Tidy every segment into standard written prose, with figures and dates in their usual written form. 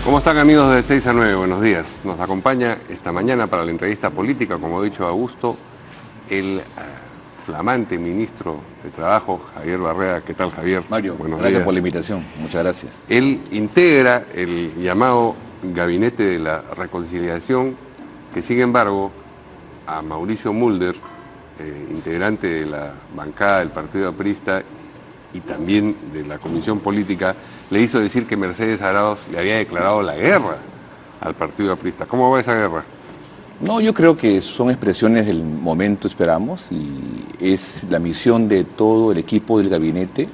¿Cómo están, amigos de 6 a 9? Buenos días. Nos acompaña esta mañana para la entrevista política, como ha dicho Augusto, el flamante ministro de Trabajo, Javier Barrea. ¿Qué tal, Javier? Mario, buenos gracias días. por la invitación. Muchas gracias. Él integra el llamado Gabinete de la Reconciliación, que sin embargo a Mauricio Mulder, integrante de la bancada del Partido Aprista y también de la Comisión Política, le hizo decir que Mercedes Arauz le había declarado la guerra al Partido Aprista. ¿Cómo va esa guerra? No, yo creo que son expresiones del momento, esperamos, y es la misión de todo el equipo del gabinete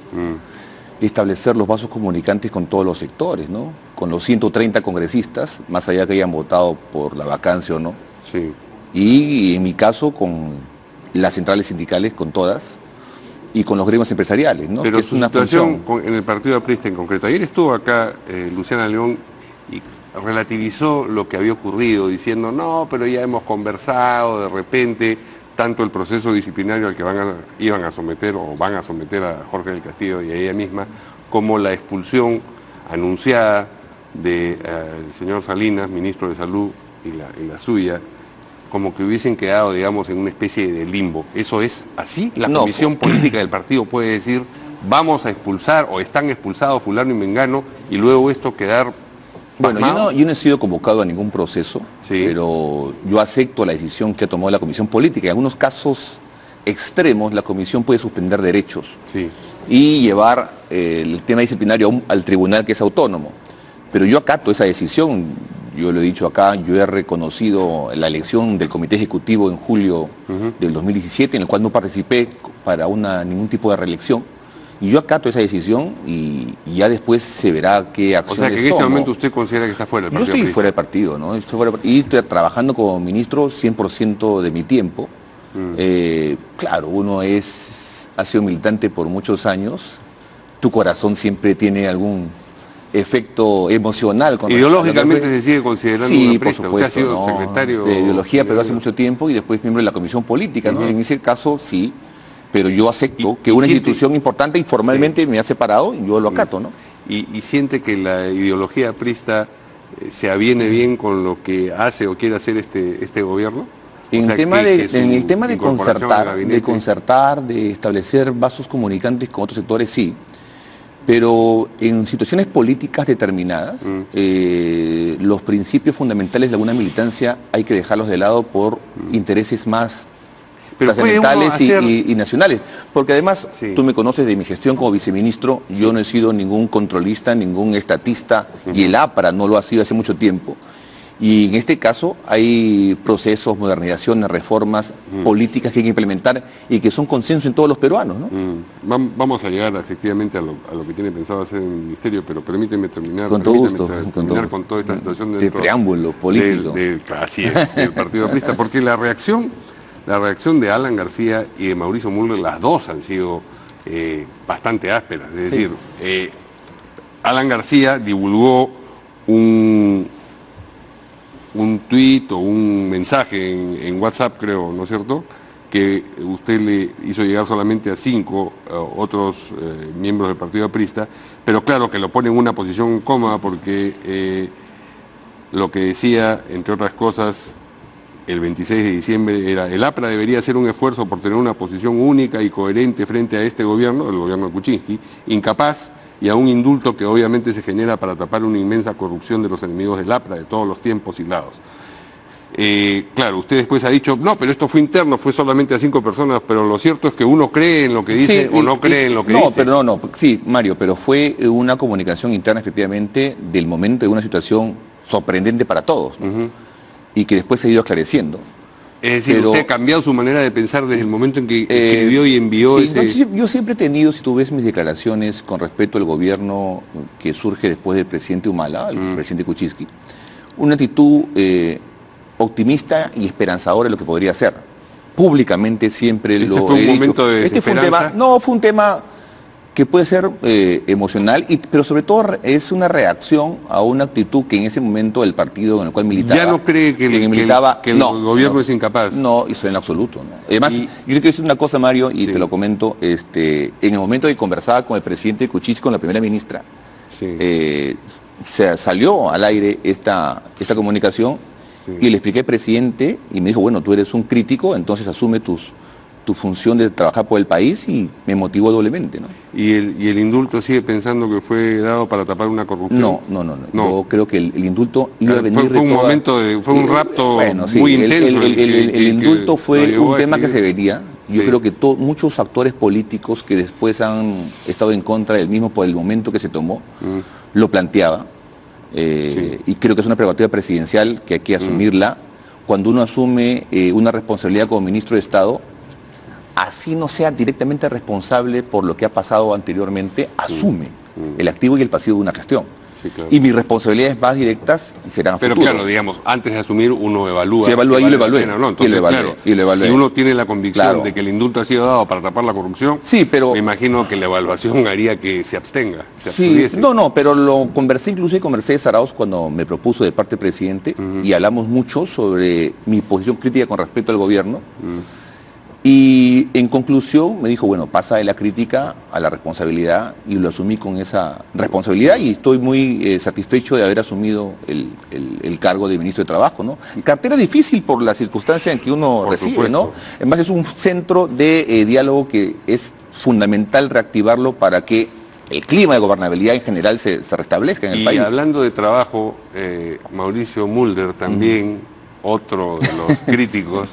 establecer los vasos comunicantes con todos los sectores, ¿no? Con los 130 congresistas, más allá que hayan votado por la vacancia o no. Sí. Y en mi caso con las centrales sindicales, con todas, y con los gremios empresariales, ¿no? Pero que es su una situación función. en el Partido Aprista en concreto. Ayer estuvo acá Luciana León y relativizó lo que había ocurrido, diciendo, no, pero ya hemos conversado, de repente, tanto el proceso disciplinario al que iban a someter o van a someter a Jorge del Castillo y a ella misma, como la expulsión anunciada del señor Salinas, ministro de Salud, y la suya, como que hubiesen quedado, digamos, en una especie de limbo. ¿Eso es así? ¿La comisión política del partido puede decir, vamos a expulsar o están expulsados fulano y mengano y luego esto quedar pasmado? Bueno, yo no he sido convocado a ningún proceso, sí, pero yo acepto la decisión que ha tomado la comisión política. En algunos casos extremos la comisión puede suspender derechos, sí, y llevar el tema disciplinario al tribunal, que es autónomo. Pero yo acato esa decisión. Yo lo he dicho acá, yo he reconocido la elección del Comité Ejecutivo en julio del 2017, en el cual no participé para ningún tipo de reelección. Y yo acato esa decisión y ya después se verá qué acciones tomo. O sea, que en este momento usted considera que está fuera del partido. Yo estoy fuera del partido, ¿no? Y estoy trabajando como ministro 100% de mi tiempo. Claro, uno ha sido militante por muchos años. Tu corazón siempre tiene algún efecto emocional. Ideológicamente se sigue considerando sí, una presta. por supuesto, usted ha sido secretario de ideología, pero hace mucho tiempo, y después miembro de la comisión política, ¿no? En ese caso sí, pero yo acepto que una institución importante informalmente me ha separado y yo lo acato, ¿no? Y siente que la ideología aprista se aviene bien con lo que hace o quiere hacer este gobierno. En el tema de concertar, de establecer vasos comunicantes con otros sectores, sí. Pero en situaciones políticas determinadas, los principios fundamentales de alguna militancia hay que dejarlos de lado por intereses más trascendentales y nacionales. Porque además, tú me conoces de mi gestión como viceministro, yo no he sido ningún controlista, ningún estatista, y el APRA no lo ha sido hace mucho tiempo. Y en este caso hay procesos, modernizaciones, reformas políticas que hay que implementar y que son consenso en todos los peruanos, ¿no? Vamos a llegar efectivamente a lo que tiene pensado hacer el ministerio, pero permíteme terminar con todo gusto, con toda esta situación de preámbulo político. Así es, del Partido Aprista, porque la reacción de Alan García y de Mauricio Mulder, las dos han sido bastante ásperas. Es decir, Alan García divulgó un tuit o un mensaje en WhatsApp, creo, ¿no es cierto?, que usted le hizo llegar solamente a 5 otros miembros del Partido Aprista, pero claro que lo pone en una posición cómoda porque lo que decía, entre otras cosas, el 26 de diciembre era: el APRA debería hacer un esfuerzo por tener una posición única y coherente frente a este gobierno, el gobierno de Kuczynski, incapaz, y a un indulto que obviamente se genera para tapar una inmensa corrupción de los enemigos del APRA de todos los tiempos y lados. Claro, usted después ha dicho, no, pero esto fue interno, fue solamente a 5 personas, pero lo cierto es que uno cree en lo que dice o no cree en lo que dice. Sí, Mario, pero fue una comunicación interna efectivamente del momento de una situación sorprendente para todos, ¿no? Y que después se ha ido esclareciendo. Es decir, usted ha cambiado su manera de pensar desde el momento en que escribió y envió ese... Yo siempre he tenido, si tú ves mis declaraciones con respecto al gobierno que surge después del presidente Humala, el presidente Kuczynski, una actitud optimista y esperanzadora de lo que podría ser. Públicamente siempre lo he dicho. ¿Este fue un momento de desesperanza? Fue un tema que puede ser emocional, pero sobre todo es una reacción a una actitud que en ese mommomento el partido en el cual militaba... ¿Ya no cree que el gobierno es incapaz? No, eso en absoluto. ¿no? Además, yo quiero decir una cosa, Mario, y te lo comento, en el momento que conversaba con el presidente Kuczynski, con la primera ministra, se salió al aire esta comunicación, sí, y le expliqué al presidente y me dijo, bueno, tú eres un crítico, entonces asume tu función de trabajar por el país, y me motivó doblemente, ¿no? ¿Y el indulto sigue pensando que fue dado para tapar una corrupción? No. Yo creo que el indulto iba a venir fue un momento fue un rapto, bueno, sí, muy intenso. El indulto fue un tema que se venía. Yo creo que muchos actores políticos que después han estado en contra del mismo por el momento que se tomó, lo planteaba. Y creo que es una prerrogativa presidencial que hay que asumirla. Cuando uno asume una responsabilidad como ministro de Estado, así no sea directamente responsable por lo que ha pasado anteriormente, asume el activo y el pasivo de una gestión. Sí, claro. Y mis responsabilidades más directas serán a futuro. Pero claro, digamos, antes de asumir uno evalúa. Se evalúa y lo evalué. ¿No? Entonces, claro, si uno tiene la convicción de que el indulto ha sido dado para tapar la corrupción, sí, pero me imagino que la evaluación haría que se abstenga, se abstuviese. Pero lo conversé, inclusive con Mercedes Arauz cuando me propuso de parte del presidente, y hablamos mucho sobre mi posición crítica con respecto al gobierno. Y en conclusión me dijo, bueno, pasa de la crítica a la responsabilidad, y lo asumí con esa responsabilidad, y estoy muy satisfecho de haber asumido el cargo de ministro de Trabajo, ¿no? Cartera difícil por la circunstancia en que uno recibe, ¿no? Además es un centro de diálogo que es fundamental reactivarlo para que el clima de gobernabilidad en general se restablezca en el país. Y hablando de trabajo, Mauricio Mulder también, otro de los críticos,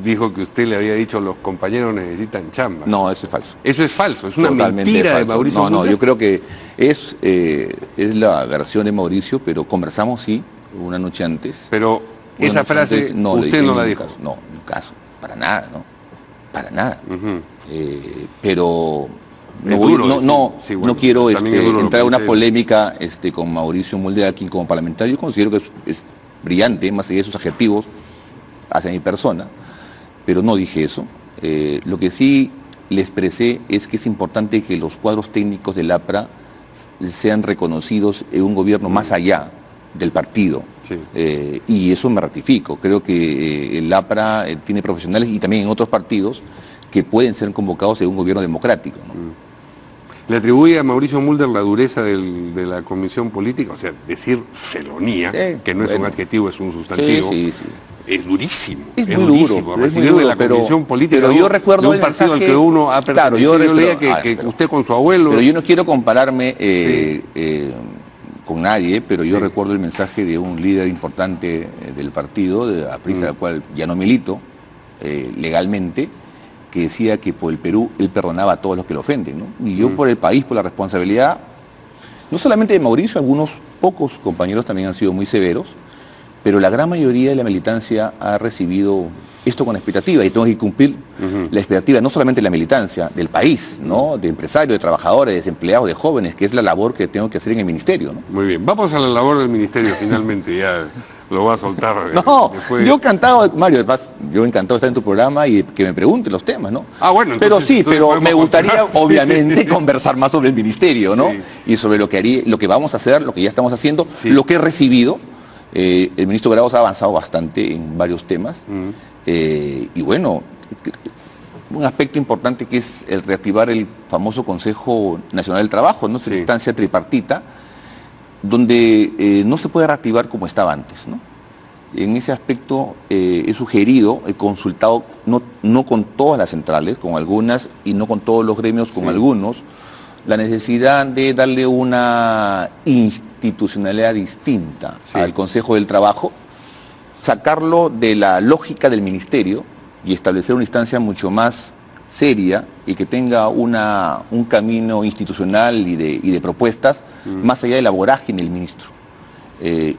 dijo que usted le había dicho los compañeros necesitan chamba. No, eso es falso. Eso es falso, es una mentira falso de Mauricio Mulder. No, yo creo que es la versión de Mauricio, pero conversamos, sí, una noche antes. Pero esa frase usted no la dijo. No, en un caso, para nada, ¿no? Para nada. Pero no quiero entrar a una polémica con Mauricio Mulder, aquí como parlamentario. Yo considero que es brillante, más allá de sus adjetivos hacia mi persona, pero no dije eso. Lo que sí le expresé es que es importante que los cuadros técnicos del APRA sean reconocidos en un gobierno más allá del partido. Sí. Y eso me ratifico. Creo que el APRA tiene profesionales, y también en otros partidos, que pueden ser convocados en un gobierno democrático, ¿no? ¿Le atribuye a Mauricio Mulder la dureza de la comisión política? O sea, decir felonía, que no es un adjetivo, es un sustantivo. Sí. Es durísimo. Es muy durísimo. Recibir de la comisión política pero yo recuerdo de un partido al que uno ha pertenecido. Yo leía que usted con su abuelo... Pero yo no quiero compararme con nadie, pero yo recuerdo el mensaje de un líder importante del partido, de Aprista, al cual ya no milito legalmente, que decía que por el Perú él perdonaba a todos los que lo ofenden, ¿no? Y yo por el país, por la responsabilidad, no solamente de Mauricio, algunos pocos compañeros también han sido muy severos, pero la gran mayoría de la militancia ha recibido esto con expectativa, y tengo que cumplir la expectativa no solamente de la militancia, del país, ¿no? De empresarios, de trabajadores, de desempleados, de jóvenes, que es la labor que tengo que hacer en el ministerio, ¿no? Muy bien, vamos a la labor del ministerio finalmente, ya lo voy a soltar. Después. Yo encantado, Mario, además, yo encantado de estar en tu programa y que me pregunte los temas, ¿no? Bueno, entonces, pero me gustaría, obviamente, conversar más sobre el ministerio, ¿no? Y sobre lo que vamos a hacer, lo que ya estamos haciendo, lo que he recibido. El ministro Granados ha avanzado bastante en varios temas. Y bueno, un aspecto importante que es el reactivar el famoso Consejo Nacional del Trabajo, ¿no? Es una instancia tripartita, donde no se puede reactivar como estaba antes, ¿no? En ese aspecto he sugerido, he consultado, no con todas las centrales, con algunas, y no con todos los gremios, con algunos, la necesidad de darle una institucionalidad distinta al Consejo del Trabajo, sacarlo de la lógica del ministerio y establecer una instancia mucho más seria y que tenga un camino institucional y de propuestas más allá de la vorágine del ministro.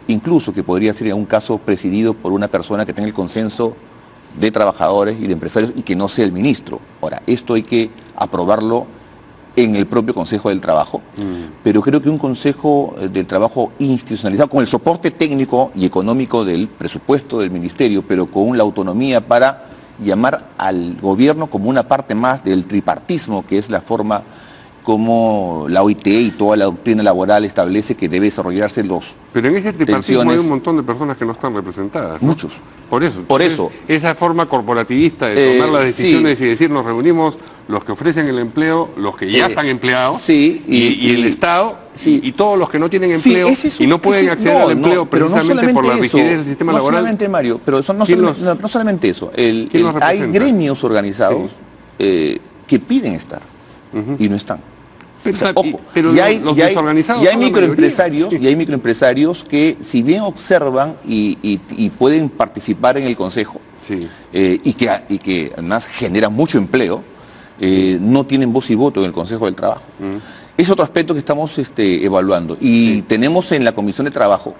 Incluso que podría ser en un caso presidido por una persona que tenga el consenso de trabajadores y de empresarios y que no sea el ministro. Ahora, esto hay que aprobarlo en el propio Consejo del Trabajo, pero creo que un Consejo del Trabajo institucionalizado, con el soporte técnico y económico del presupuesto del Ministerio, pero con la autonomía para llamar al gobierno como una parte más del tripartismo, que es la forma como la OIT y toda la doctrina laboral establece que debe desarrollarse los... Pero en ese tripartismo hay un montón de personas que no están representadas, ¿no? Muchos. Por eso. Esa forma corporativista de tomar las decisiones y decir nos reunimos los que ofrecen el empleo, los que ya están empleados, sí, y el Estado, sí, y todos los que no tienen empleo y no pueden acceder al empleo precisamente por la rigidez del sistema laboral. No solamente, Mario, pero no solamente eso. Hay gremios organizados que piden estar y no están. Pero, o sea, ojo, pero los desorganizados y hay microempresarios que, si bien observan y pueden participar en el consejo, sí, y que además generan mucho empleo, no tienen voz y voto en el Consejo del Trabajo. Es otro aspecto que estamos evaluando. Y tenemos en la Comisión de Trabajo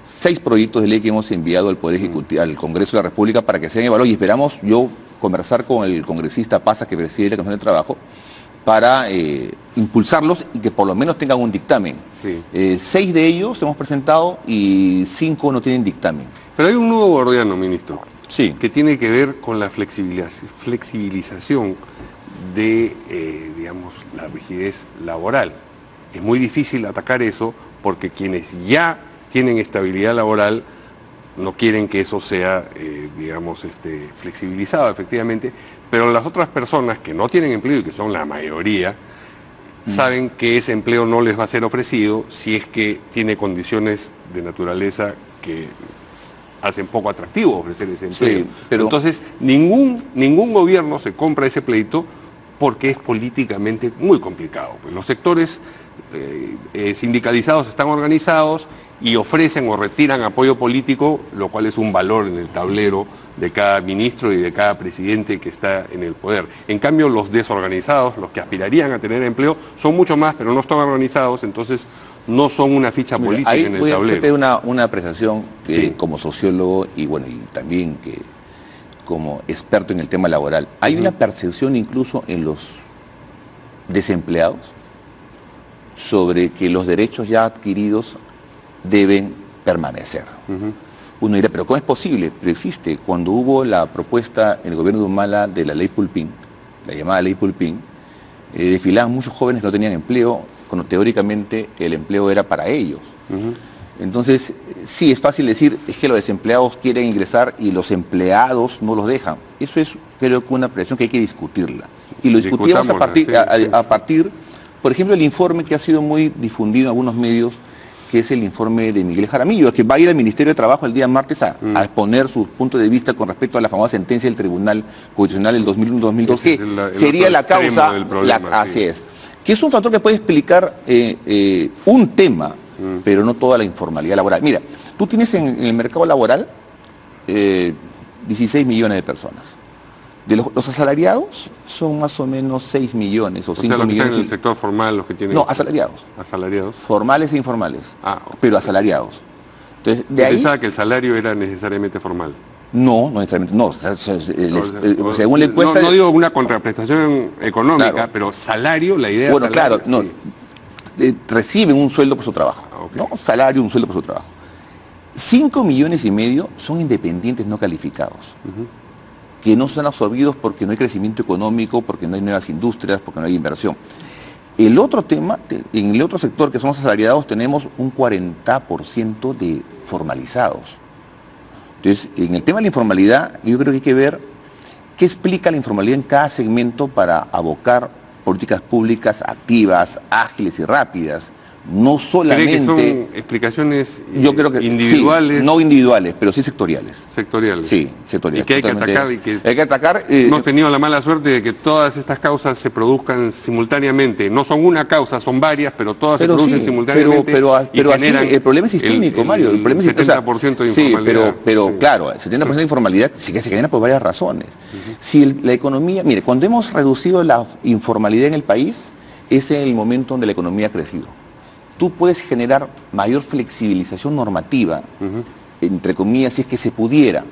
6 proyectos de ley que hemos enviado al Poder Ejecutivo, al Congreso de la República, para que sean evaluados, y esperamos conversar con el congresista Pazas, que preside la Comisión de Trabajo, para impulsarlos y que por lo menos tengan un dictamen. Sí. 6 de ellos hemos presentado y 5 no tienen dictamen. Pero hay un nudo gordiano, ministro, sí, que tiene que ver con la flexibilización de, digamos, la rigidez laboral. Es muy difícil atacar eso porque quienes ya tienen estabilidad laboral no quieren que eso sea, digamos, flexibilizado efectivamente, pero las otras personas que no tienen empleo y que son la mayoría, saben que ese empleo no les va a ser ofrecido si es que tiene condiciones de naturaleza que hacen poco atractivo ofrecer ese empleo. Sí, pero entonces, ningún gobierno se compra ese pleito porque es políticamente muy complicado. Pues los sectores sindicalizados están organizados y ofrecen o retiran apoyo político, lo cual es un valor en el tablero de cada ministro y de cada presidente que está en el poder. En cambio, los desorganizados, los que aspirarían a tener empleo, son mucho más, pero no están organizados, entonces no son una ficha política en el tablero. Voy a hacerte una apreciación como sociólogo y bueno, y también como experto en el tema laboral. Hay una percepción incluso en los desempleados sobre que los derechos ya adquiridos deben permanecer. Uno dirá, pero ¿cómo es posible? Pero existe. Cuando hubo la propuesta en el gobierno de Humala de la ley Pulpín, la llamada ley Pulpín, desfilaban muchos jóvenes que no tenían empleo, cuando teóricamente el empleo era para ellos. Entonces, sí, es fácil decir, es que los desempleados quieren ingresar y los empleados no los dejan. Eso es, creo que, una presión que hay que discutirla. Y lo discutimos a partir, por ejemplo, el informe que ha sido muy difundido en algunos medios, que es el informe de Miguel Jaramillo, que va a ir al Ministerio de Trabajo el día martes a exponer sus puntos de vista con respecto a la famosa sentencia del Tribunal Constitucional del 2001-2002, que sería la causa, así es, que es un factor que puede explicar un tema, pero no toda la informalidad laboral. Mira, tú tienes en el mercado laboral 16 millones de personas. De los asalariados son más o menos 6 millones o 5 millones. O sea, los que están en el sector formal, los que tienen... No, asalariados. Asalariados. Formales e informales. Okay. Pero asalariados. Entonces, de ahí... Pensaba que el salario era necesariamente formal. No, no necesariamente. No, según la encuesta... No digo una contraprestación económica, claro, pero salario, la idea bueno, es salario. Claro, no, reciben un sueldo por su trabajo. Okay. ¿No? Salario, un sueldo por su trabajo. 5 millones y medio son independientes no calificados. Que no son absorbidos porque no hay crecimiento económico, porque no hay nuevas industrias, porque no hay inversión. El otro tema, en el otro sector que somos asalariados, tenemos un 40% de formalizados. Entonces, en el tema de la informalidad, yo creo que hay que ver qué explica la informalidad en cada segmento para abocar políticas públicas activas, ágiles y rápidas. No solamente... ¿Cree que son explicaciones yo creo que, individuales? Sí, no individuales, pero sí sectoriales. Sectoriales. Sí, sectoriales. Y que hay que atacar. Y que hay que atacar. Hemos tenido la mala suerte de que todas estas causas se produzcan simultáneamente. No son una causa, son varias, pero todas se producen simultáneamente. Pero así, el problema es sistémico, Mario. El problema es 70% de informalidad. Sí, pero claro, el 70% de informalidad sí que se genera por varias razones. Si la economía... Mire, cuando hemos reducido la informalidad en el país, es en el momento donde la economía ha crecido. Tú puedes generar mayor flexibilización normativa, entre comillas, si es que se pudiera,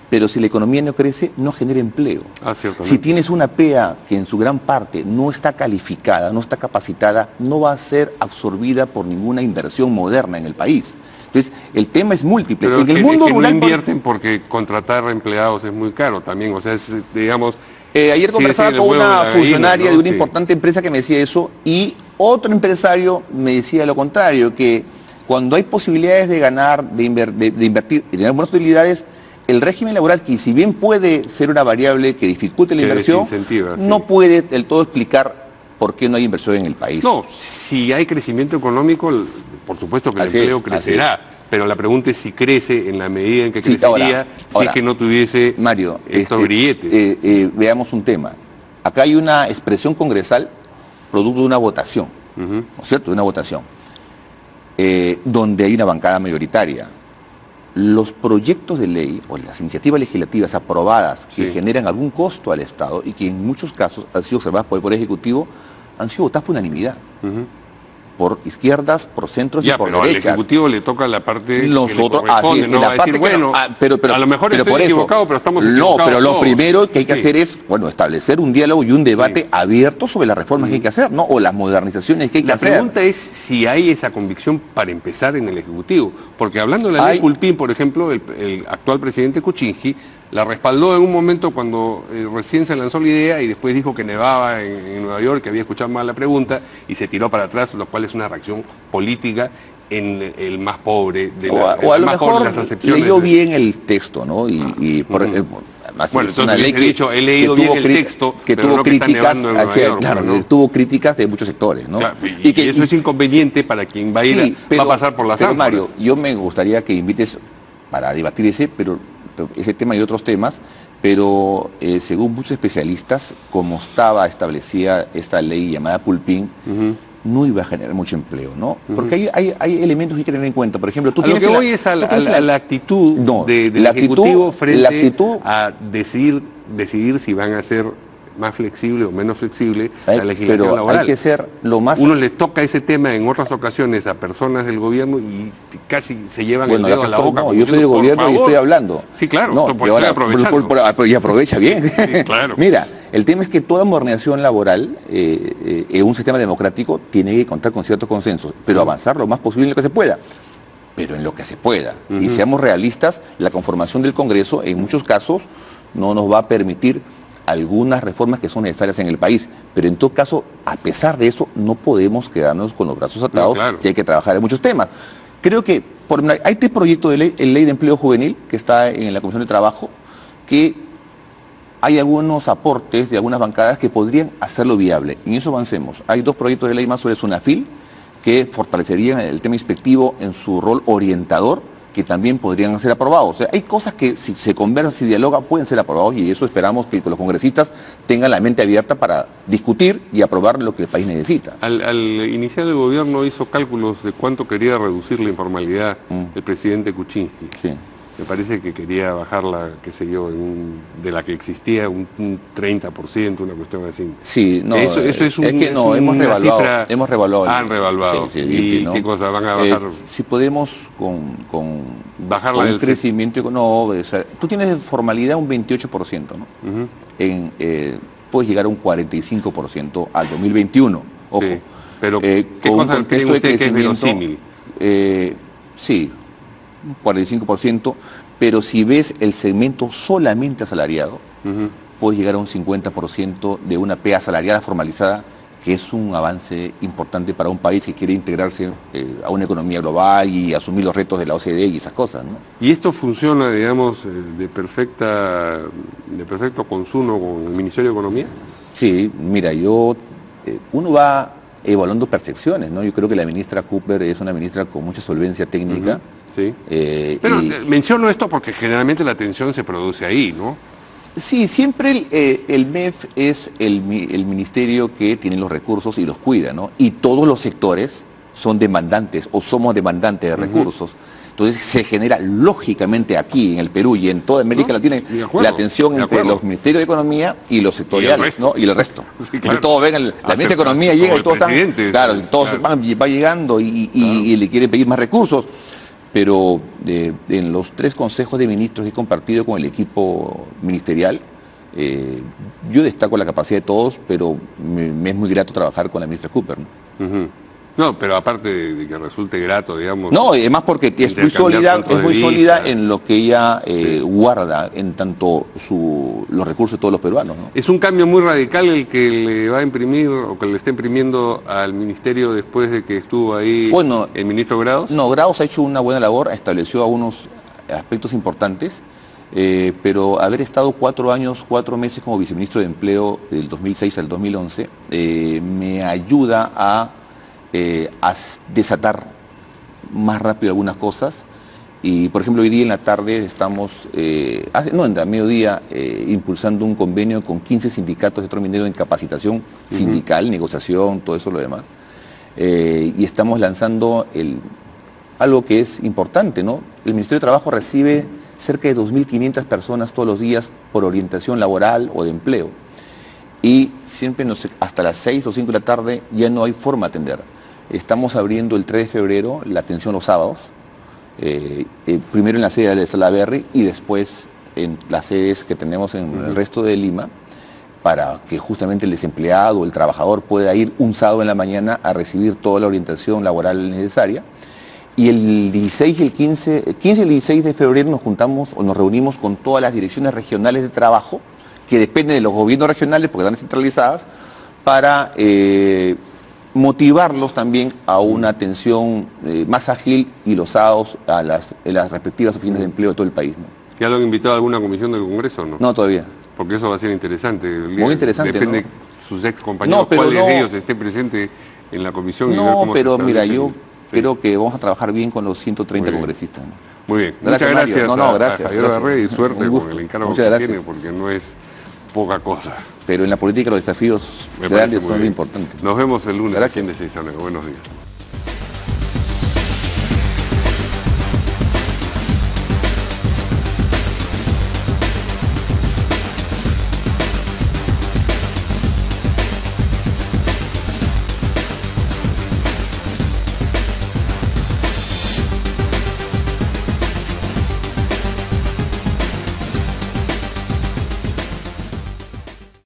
pero si la economía no crece, no genera empleo. Si tienes una PEA que en su gran parte no está calificada, no está capacitada, no va a ser absorbida por ninguna inversión moderna en el país. Entonces, el tema es múltiple. Pero en el mundo rural no invierten porque contratar empleados es muy caro también, o sea, es, digamos... ayer conversaba con una funcionaria de una importante empresa que me decía eso, y otro empresario me decía lo contrario, que cuando hay posibilidades de ganar, de invertir y tener buenas utilidades, el régimen laboral, que si bien puede ser una variable que dificulte la inversión, no puede del todo explicar por qué no hay inversión en el país. No, si hay crecimiento económico, por supuesto que el empleo crecerá, pero la pregunta es si crece en la medida en que crecería si es que no tuviese Mario, estos grilletes. Veamos un tema. Acá hay una expresión congresal producto de una votación, ¿no es cierto? De una votación, donde hay una bancada mayoritaria. Los proyectos de ley o las iniciativas legislativas aprobadas que generan algún costo al Estado y que en muchos casos han sido observadas por el Poder Ejecutivo han sido votadas por unanimidad. Por izquierdas, por centros y por derechas. Al Ejecutivo le toca la parte nosotros, que le corresponde, no va a decir, bueno, a lo mejor estoy equivocado, pero estamos equivocados. No, pero lo primero que hay que hacer es, bueno, establecer un diálogo y un debate abierto sobre las reformas que hay que hacer, ¿no? O las modernizaciones que hay que hacer. La pregunta es si hay esa convicción para empezar en el Ejecutivo. Porque hablando de la ley Pulpín, por ejemplo, el actual presidente Kuczynski la respaldó en un momento cuando recién se lanzó la idea y después dijo que nevaba en Nueva York, que había escuchado mal la pregunta y se tiró para atrás, lo cual es una reacción política en el más pobre de o a lo mejor las acepciones. Leyó bien el texto, ¿no? Además, bueno, es una ley que he leído bien el texto, que tuvo no críticas, tuvo críticas de muchos sectores, ¿no? Claro, y eso es inconveniente para quien va a ir va a pasar por las ánforas. Mario, yo me gustaría que invites para debatir ese tema y otros temas, pero según muchos especialistas, como estaba establecida esta ley llamada Pulpín, no iba a generar mucho empleo, ¿no? Porque hay elementos que hay que tener en cuenta. Por ejemplo, tú tienes... Lo que voy es a la actitud del Ejecutivo frente a decidir si van a ser más flexible o menos flexible la legislación laboral. Hay que ser lo más... Uno le toca ese tema en otras ocasiones a personas del gobierno y casi se llevan el dedo a la boca. No, yo soy del gobierno y estoy hablando. Sí, claro, y aprovecha bien. Sí, claro. Mira, el tema es que toda modernización laboral en un sistema democrático tiene que contar con ciertos consensos, pero avanzar lo más posible en lo que se pueda. Pero en lo que se pueda. Y seamos realistas, la conformación del Congreso en muchos casos no nos va a permitir algunas reformas que son necesarias en el país, pero en todo caso, a pesar de eso, no podemos quedarnos con los brazos atados, y hay que trabajar en muchos temas. Creo que hay este proyecto de ley, el Ley de Empleo Juvenil, que está en la Comisión de Trabajo, que hay algunos aportes de algunas bancadas que podrían hacerlo viable. En eso avancemos. Hay dos proyectos de ley más sobre SUNAFIL, que fortalecerían el tema inspectivo en su rol orientador, que también podrían ser aprobados. O sea, hay cosas que si se conversan, si dialogan, pueden ser aprobados y eso esperamos que los congresistas tengan la mente abierta para discutir y aprobar lo que el país necesita. Al iniciar el gobierno hizo cálculos de cuánto quería reducir la informalidad el presidente Kuczynski. Sí. Me parece que quería bajarla, qué sé yo, de la que existía un 30%, una cuestión así. Sí, no, eso es hemos revaluado. Han revaluado. ¿Y qué cosa van a bajar? Si podemos con bajarla con un crecimiento, tú tienes formalidad un 28%, ¿no? Puedes llegar a un 45% al 2021. Ojo. Sí, pero ¿qué cosa creen ustedes que es verosímil? Sí. 45%, pero si ves el segmento solamente asalariado, puedes llegar a un 50% de una PEA asalariada formalizada, que es un avance importante para un país que quiere integrarse a una economía global y asumir los retos de la OCDE y esas cosas, ¿no? ¿Y esto funciona, digamos, de perfecto consumo con el Ministerio de Economía? Sí, mira, uno va evaluando percepciones, ¿no? Yo creo que la ministra Cooper es una ministra con mucha solvencia técnica. Sí. Pero menciono esto porque generalmente la tensión se produce ahí, ¿no? Sí, siempre el MEF es el ministerio que tiene los recursos y los cuida, ¿no? Y todos los sectores son demandantes o somos demandantes de recursos. Entonces se genera lógicamente aquí en el Perú y en toda América Latina la tensión entre los ministerios de Economía y los sectoriales, ¿no? Y el resto. Sí, claro. Todos ven, la ministra de Economía llega y todos están... Claro, todos va llegando y le quieren pedir más recursos. Pero en los 3 consejos de ministros que he compartido con el equipo ministerial, yo destaco la capacidad de todos, pero me es muy grato trabajar con la ministra Cooper, ¿no? No, pero aparte de que resulte grato, digamos... No, además porque es muy sólida en lo que ella guarda en tanto los recursos de todos los peruanos, ¿no? Es un cambio muy radical el que le va a imprimir o que le está imprimiendo al ministerio después de que estuvo ahí el ministro Grados. No, Grados ha hecho una buena labor, estableció algunos aspectos importantes. Pero haber estado 4 años, 4 meses como viceministro de Empleo del 2006 al 2011 me ayuda a desatar más rápido algunas cosas. Y por ejemplo hoy día en la tarde estamos, a mediodía, impulsando un convenio con 15 sindicatos de sector minero en capacitación sindical, negociación, todo eso lo demás. Y estamos lanzando algo que es importante, ¿no? El Ministerio de Trabajo recibe cerca de 2.500 personas todos los días por orientación laboral o de empleo. Y siempre hasta las 6 o 5 de la tarde ya no hay forma de atender. Estamos abriendo el 3 de febrero la atención los sábados, primero en la sede de Salaberry y después en las sedes que tenemos en el resto de Lima, para que justamente el desempleado o el trabajador pueda ir un sábado en la mañana a recibir toda la orientación laboral necesaria. Y el 16 y el 15 y el 16 de febrero nos reunimos con todas las direcciones regionales de trabajo, que dependen de los gobiernos regionales porque están descentralizadas, para motivarlos también a una atención más ágil y los sábados a las respectivas oficinas de empleo de todo el país, ¿no? ¿Ya lo han invitado a alguna comisión del Congreso o no? No, todavía. Porque eso va a ser interesante. Muy interesante, depende, ¿no?, sus ex compañeros, cuáles de ellos estén presentes en la comisión. No, y ver cómo pero mira, yo creo que vamos a trabajar bien con los 130 congresistas, ¿no? Muy bien. Gracias, muchas gracias gracias a Javier Garré, y suerte con el encargo que tiene, porque no es poca cosa. Pero en la política los desafíos grandes son muy importantes. Nos vemos el lunes aquí en De 6 a 9. Buenos días.